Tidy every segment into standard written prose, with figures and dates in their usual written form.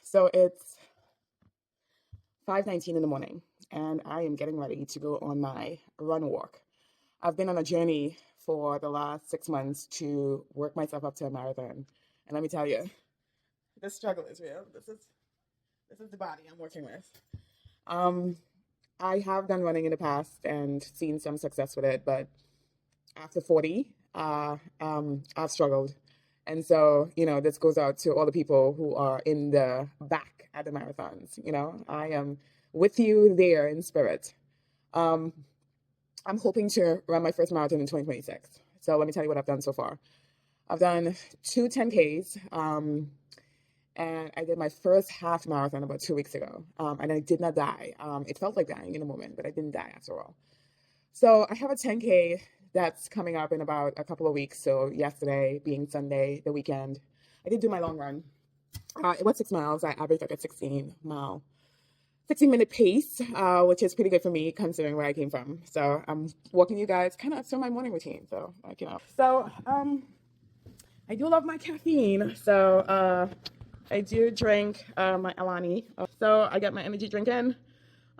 So it's 5:19 in the morning, and I am getting ready to go on my run walk. I've been on a journey for the last 6 months to work myself up to a marathon. And let me tell you, the struggle is real. This is the body I'm working with. Um, I have done running in the past and seen some success with it, but after 40, I've struggled. And so, this goes out to all the people who are in the back at the marathons. I am with you there in spirit. Um, I'm hoping to run my first marathon in 2026. So let me tell you what I've done so far. I've done two 10Ks, and I did my first half marathon about 2 weeks ago, and I did not die. It felt like dying in a moment, but I didn't die after all. So I have a 10K that's coming up in about a couple of weeks. So yesterday being Sunday, the weekend, I did do my long run. It was 6 miles. I averaged like a 16-minute pace, which is pretty good for me considering where I came from. So I'm walking you guys kind of through my morning routine. So I do love my caffeine. So I do drink my Alani. So I got my energy drink in.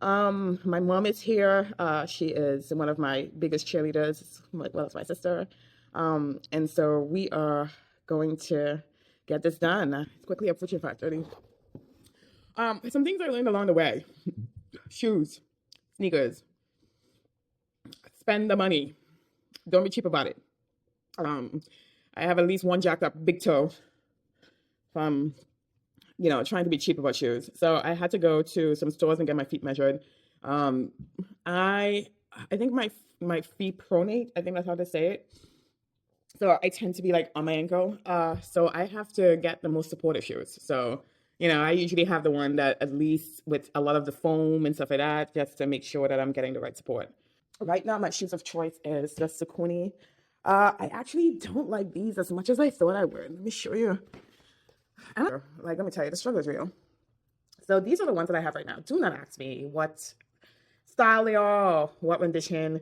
My mom is here. She is one of my biggest cheerleaders, as well as my sister. And so we are going to get this done. It's quickly approaching 5:30. Some things I learned along the way. Shoes, sneakers, spend the money. Don't be cheap about it. I have at least one jacked up big toe from trying to be cheap about shoes. So I had to go to some stores and get my feet measured. I think my feet pronate. I think that's how to say it. So I tend to be like on my ankle. So I have to get the most supportive shoes. So, I usually have the one that at least with a lot of the foam and stuff like that, just to make sure that I'm getting the right support. Right now, my shoes of choice is the Saucony. I actually don't like these as much as I thought I would. Let me show you. Let me tell you, the struggle is real. So these are the ones that I have right now. Do not ask me what style they are, what rendition.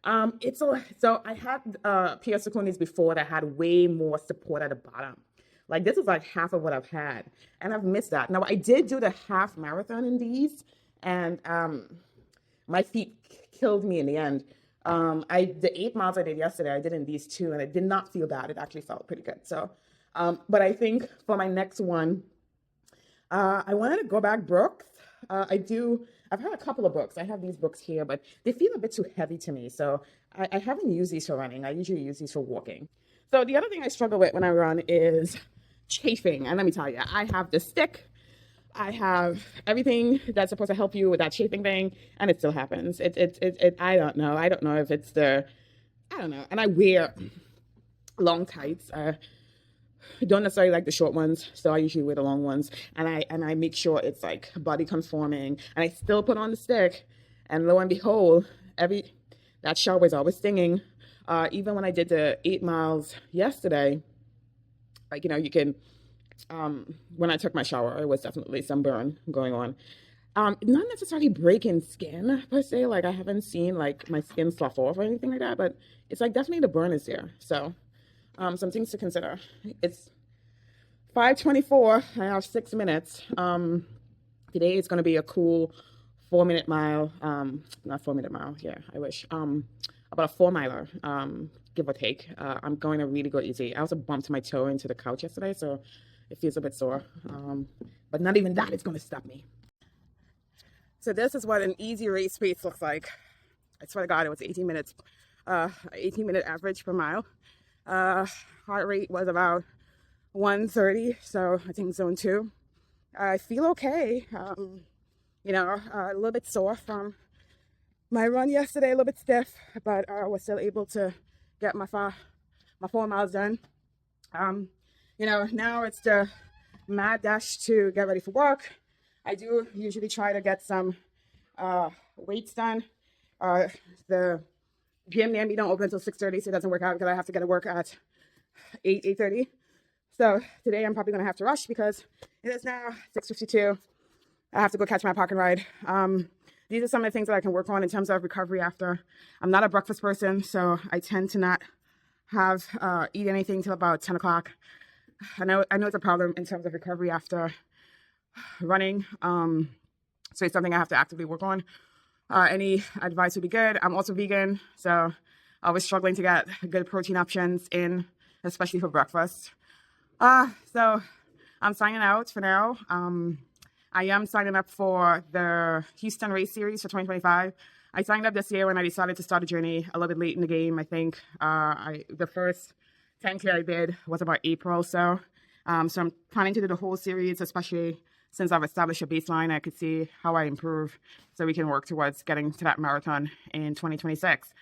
So I had pair of Sauconys before that had way more support at the bottom. Like this is like half of what I've had, and I've missed that. Now I did do the half marathon in these, and my feet killed me in the end. The 8 miles I did yesterday, I did in these two, and it did not feel bad. It actually felt pretty good. So, but I think for my next one, I wanted to go back Brooks. I've had a couple of books. I have these books here, but they feel a bit too heavy to me. So I haven't used these for running. I usually use these for walking. So the other thing I struggle with when I run is chafing. And let me tell you, I have the stick. I have everything that's supposed to help you with that chafing thing, and it still happens. I don't know. I don't know if it's I don't know. And I wear long tights. Don't necessarily like the short ones, so I usually wear the long ones, and I make sure it's like body conforming, and I still put on the stick, and lo and behold, that shower is always stinging. Even when I did the 8 miles yesterday, you can, when I took my shower, it was definitely some burn going on. Not necessarily breaking skin per se, like I haven't seen like my skin slough off or anything like that, but it's like definitely the burn is there. So some things to consider. It's 5:24. I have 6 minutes. Today is going to be a cool 4-minute mile. Not 4-minute mile. Yeah, I wish. About a 4-miler, give or take. I'm going to really go easy. I also bumped my toe into the couch yesterday, so it feels a bit sore. But not even that is going to stop me. So this is what an easy race pace looks like. I swear to God, it was 18 minutes. 18-minute average per mile. Heart rate was about 130, so I think zone 2. I feel okay. A little bit sore from my run yesterday, a little bit stiff, but I was still able to get my 4 miles done. Now it's the mad dash to get ready for work. I do usually try to get some weights done. The gym near me don't open until 6:30, so it doesn't work out because I have to get to work at 8:30. So today I'm probably going to have to rush because it is now 6:52. I have to go catch my parking ride. These are some of the things that I can work on in terms of recovery after. I'm not a breakfast person, so I tend to not eat anything till about 10 o'clock. I know it's a problem in terms of recovery after running. So it's something I have to actively work on. Any advice would be good. I'm also vegan, so I was struggling to get good protein options in, especially for breakfast. So I'm signing out for now. I am signing up for the Houston Race Series for 2025. I signed up this year when I decided to start a journey a little bit late in the game. I think the first 10K I did was about April. So I'm planning to do the whole series, especially since I've established a baseline. I could see how I improve so we can work towards getting to that marathon in 2026.